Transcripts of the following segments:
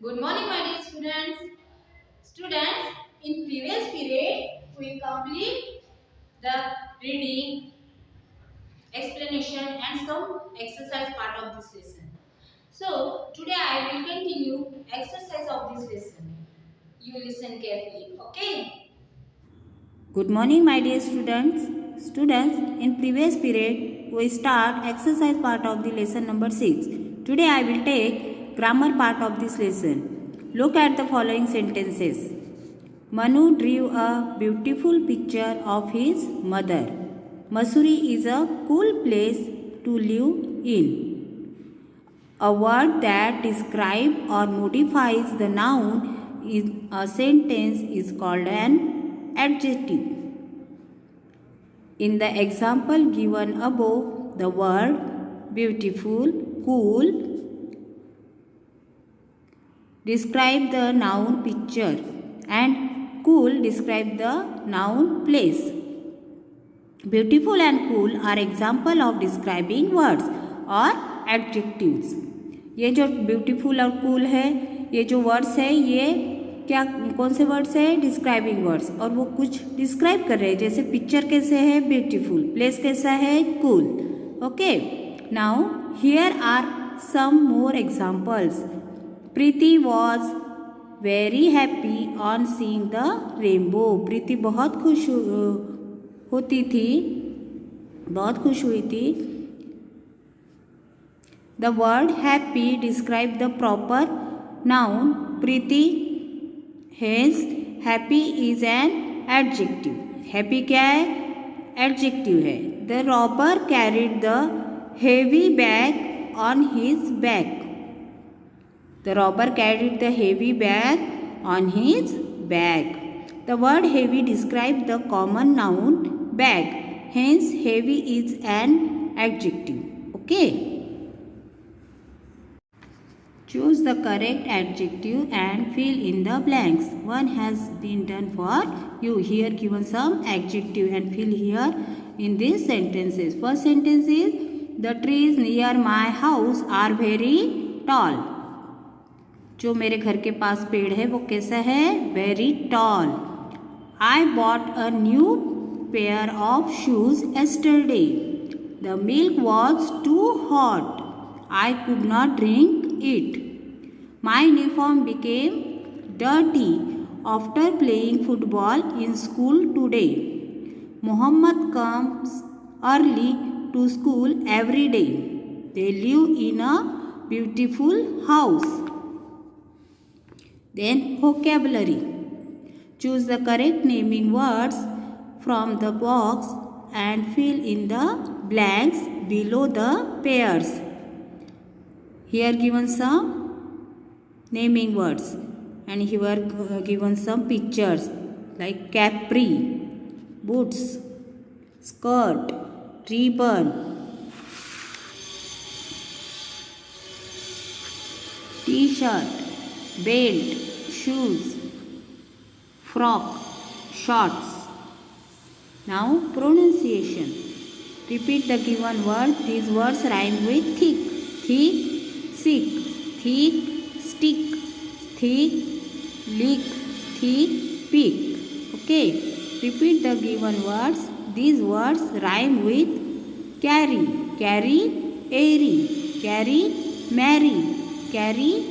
Good morning, my dear students. Students, in previous period, we complete the reading, explanation and some exercise part of this lesson. So, today I will continue exercise of this lesson. You listen carefully, okay? Good morning, my dear students. Students, in previous period, we start exercise part of the lesson number 6. Today I will take grammar part of this lesson. Look at the following sentences. Manu drew a beautiful picture of his mother. Mussoorie is a cool place to live in. A word that describes or modifies the noun in a sentence is called an adjective. In the example given above, the word beautiful, cool describe the noun picture and cool describe the noun place. Beautiful and cool are example of describing words or adjectives. ये जो beautiful और cool है, ये जो words है, ये क्या कौन से वर्ड्स है? डिस्क्राइबिंग वर्ड्स, और वो कुछ डिस्क्राइब कर रहे हैं. जैसे पिक्चर कैसे है? ब्यूटीफुल. प्लेस कैसा है? Cool. Okay. Now here are some more examples. Preeti was very happy on seeing the rainbow. Preeti बहुत खुश होती थी, बहुत खुश हुई थी. The word happy describe the proper noun Preeti. Hence, happy is an adjective. Happy क्या है? Adjective है. The robber carried the heavy bag on his back. The robber carried the heavy bag on his back. The word heavy describe the common noun bag. Hence, heavy is an adjective. Okay. Choose the correct adjective and fill in the blanks. One has been done for you. Here given some adjective and fill here in these sentences. First sentence is, the trees near my house are very tall. जो मेरे घर के पास पेड़ है वो कैसा है? Very tall. I bought a new pair of shoes yesterday. The milk was too hot. I could not drink it. My uniform became dirty after playing football in school today. Muhammad comes early to school every day. They live in a beautiful house. Then vocabulary. Choose the correct naming words from the box and fill in the blanks below the pairs. Here given some naming words and here given some pictures like capri, boots, skirt, ribbon, t-shirt, belt, shoes, frock, shorts. Now pronunciation. Repeat the given word. These words rhyme with thick. Thick, sick, thick, stick, thick, lick, thick, pick. Okay. Repeat the given words. These words rhyme with carry, carry, airy, carry, marry, carry,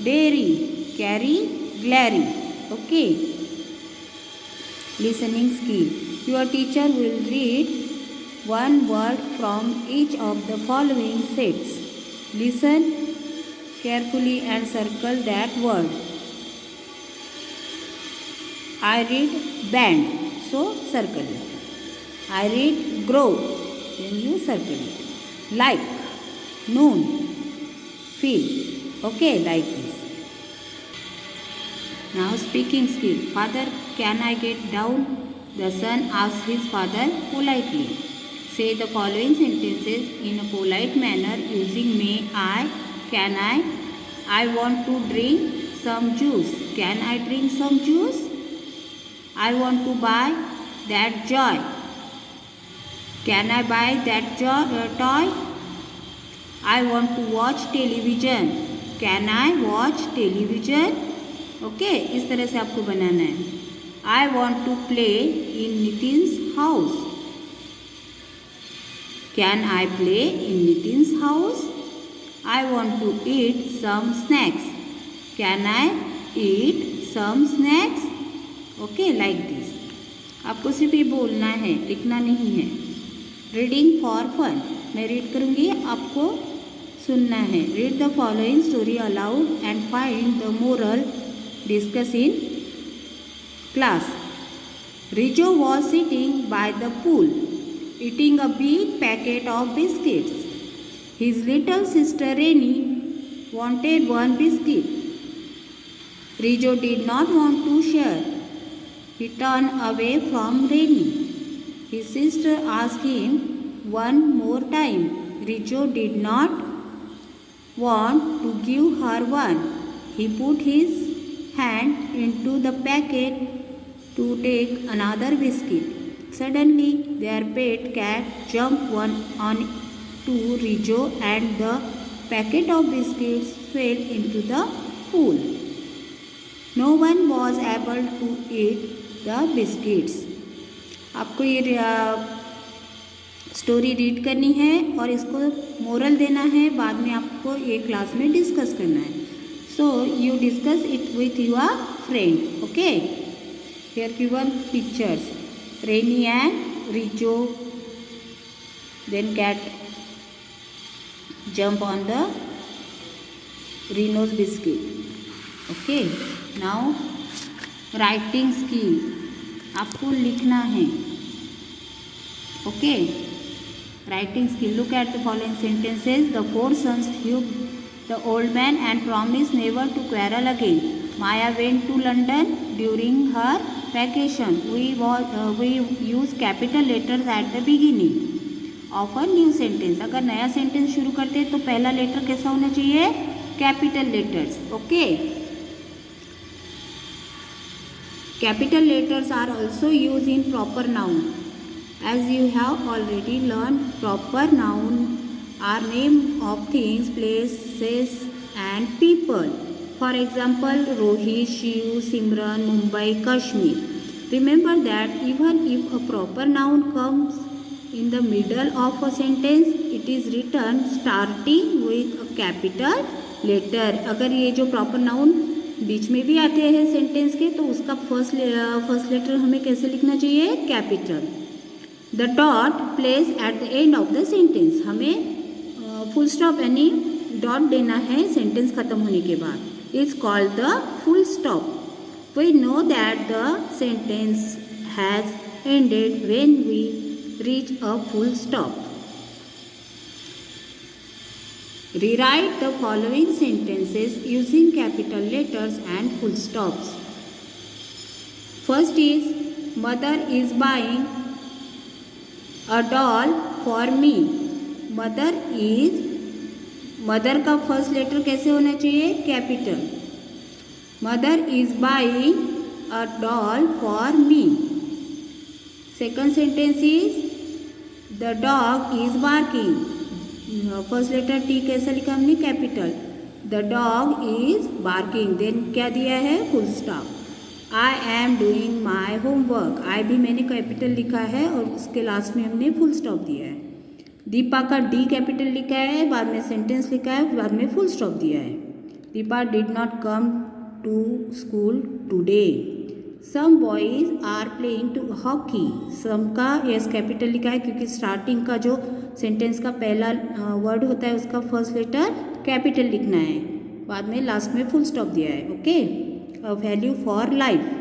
dairy, carry, glary. Okay. Listening skill. Your teacher will read one word from each of the following sets. Listen carefully and circle that word. I read band, so circle it. I read grow, then you circle it. Like, noon, feel. Okay, like this. Now speaking skill. Father, can I get down? The son asks his father politely. Say the following sentences in a polite manner using may, I, can I want to drink some juice. Can I drink some juice? I want to buy that joy. Can I buy that toy? I want to watch television. Can I watch television? Okay, इस तरह से आपको बनाना है. I want to play in Nitin's house. Can I play in Nitin's house? I want to eat some snacks. Can I eat some snacks? Okay, like this. आपको सिर्फ ये बोलना है, लिखना नहीं है. Reading for fun. मैं रीड करूँगी, आपको सुनना है. Read the following story aloud and find the moral. Discuss in class. Rijo was sitting by the pool eating a big packet of biscuits. His little sister Reni wanted one biscuit. Rijo did not want to share. He turned away from Reni. His sister asked him one more time. Rijo did not want to give her one. He put his hand into the packet to take another biscuit. Suddenly, their pet cat jumped on to Rijo and the packet of biscuits fell into the pool. No one was able to eat the biscuits. आपको ये story read करनी है और इसको moral देना है. बाद में आपको ये क्लास में डिस्कस करना है. So you discuss it with your friend. Okay, here given pictures. Reni and Rijo, then cat jump on the Reno's biscuit. Okay, now writing skill. आपको लिखना है. Okay, writing skill. Look at the following sentences. The four sons hugged the old man and promised never to quarrel again. Maya went to London during her vacation. We use capital letters at the beginning of a new sentence. अगर नया sentence शुरू करते हैं तो पहला letter कैसा होना चाहिए? Capital letters. Okay, capital letters are also use in proper noun. As you have already learn, proper noun are name of things, places and people. For example, Rohit, Shiv, Simran, Mumbai, Kashmir. Remember that even if a proper noun comes in the middle of a sentence, it is written starting with a capital letter. अगर ये जो proper noun बीच में भी आते हैं sentence के तो उसका फर्स्ट लेटर हमें कैसे लिखना चाहिए? Capital. The dot placed at the end of the sentence. हमें फुल स्टॉप यानी डॉट देना है सेंटेंस खत्म होने के बाद. Is called the full stop. We know that the sentence has ended when we reach a full stop. Rewrite the following sentences using capital letters and full stops. First is, mother is buying a doll for me. Mother का first letter कैसे होना चाहिए? Capital. Mother is buying a doll for me. Second sentence is, the dog is barking. First letter T कैसे लिखा हमने? Capital. The dog is barking. Then क्या दिया है? Full stop. I am doing my homework. I भी मैंने capital लिखा है और उसके लास्ट में हमने फुल स्टॉप दिया है. दीपा का डी कैपिटल लिखा है, बाद में सेंटेंस लिखा है, बाद में फुल स्टॉप दिया है. Deepa did not come to school today. Some boys are playing to hockey. Some का यस कैपिटल लिखा है क्योंकि स्टार्टिंग का जो सेंटेंस का पहला वर्ड होता है उसका फर्स्ट लेटर कैपिटल लिखना है, बाद में लास्ट में फुल स्टॉप दिया है. Okay, a value for life.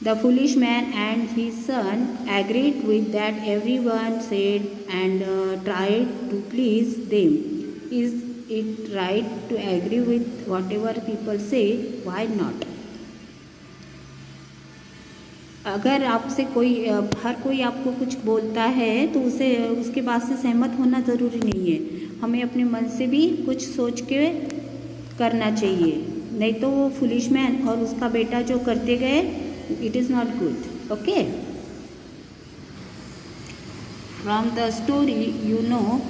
The foolish man and his son agreed with that everyone said and tried to please them. Is it right to agree with whatever people say? Why not? अगर आपसे हर कोई आपको कुछ बोलता है तो उसे उसके बात से सहमत होना ज़रूरी नहीं है. हमें अपने मन से भी कुछ सोच के करना चाहिए, नहीं तो वो फुलिश मैन और उसका बेटा जो करते गए, it is not good. Okay, From the story, you know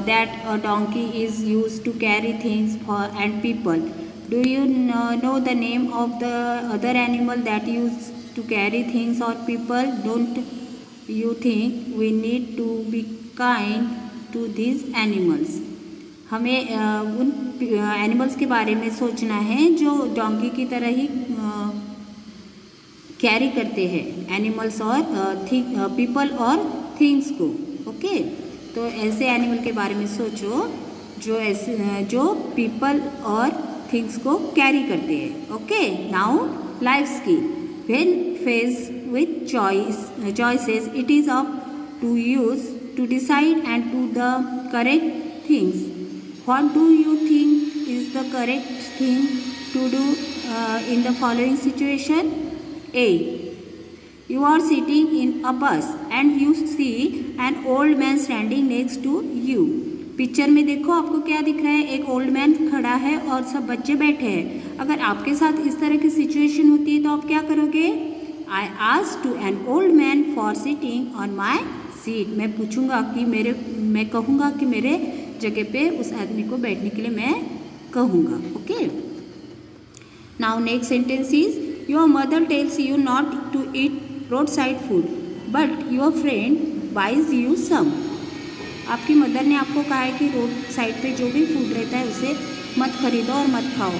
that a donkey is used to carry things and people. Do you know the name of the other animal that used to carry things or people? Don't you think we need to be kind to these animals? हमें उन animals के बारे में सोचना है जो donkey की तरह ही कैरी करते हैं एनिमल्स और पीपल और थिंग्स को. ओके, तो ऐसे एनिमल के बारे में सोचो जो पीपल और थिंग्स को कैरी करते हैं. Okay, now life skill. When face with choices it is up to use to decide and to the correct things. What do you think is the correct thing to do in the following situation? A. You are sitting in a bus and you see an old man standing next to you. Picture में देखो आपको क्या दिख रहा है. एक old man खड़ा है और सब बच्चे बैठे हैं. अगर आपके साथ इस तरह की सिचुएशन होती है तो आप क्या करोगे? I asked to an old man for sitting on my seat. मैं कहूँगा कि मेरे जगह पे उस आदमी को बैठने के लिए मैं कहूँगा. Okay, now next sentence is your mother tells you not to eat road side food but your friend buys you some. आपकी मदर ने आपको कहा है कि रोड साइड पे जो भी फूड रहता है उसे मत खरीदो और मत खाओ.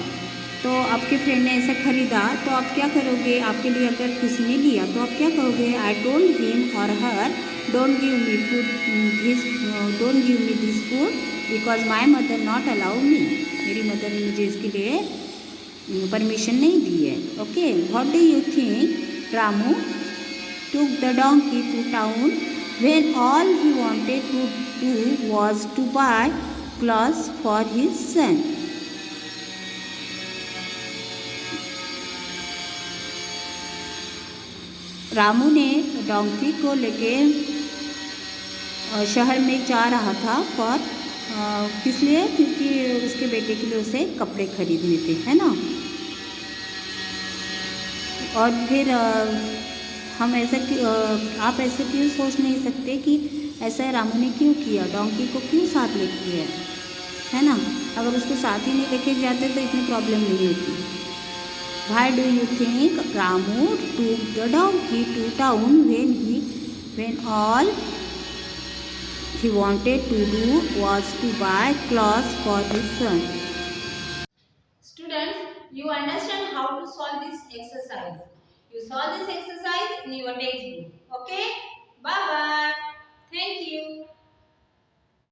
तो आपके फ्रेंड ने ऐसा खरीदा तो आप क्या करोगे? आपके लिए अगर किसी ने लिया तो आप क्या करोगे? आई टोल्ड हिम और her don't give me this food because my mother not allow me. मेरी मदर ने मुझे इसके लिए परमिशन नहीं दी है. Okay, what do you think Ramu took the donkey to town when all he wanted to do was to buy clothes for his son. Ramu ने donkey को लेके शहर में जा रहा था फॉर किस लिए? क्योंकि उसके बेटे के लिए उसे कपड़े खरीदने थे, है ना. और फिर आप ऐसे क्यों सोच नहीं सकते कि ऐसा रामू ने क्यों किया? डोंकी को क्यों साथ लेके गया, है ना. अगर उसको साथ ही नहीं लेके जाते तो इतनी प्रॉब्लम नहीं होती. Why do you think Ramu took the donkey to town when all he wanted to do was to buy clothes for his son? Students, you understand how to solve this exercise. You solve this exercise in your textbook. Okay? Bye bye. Thank you.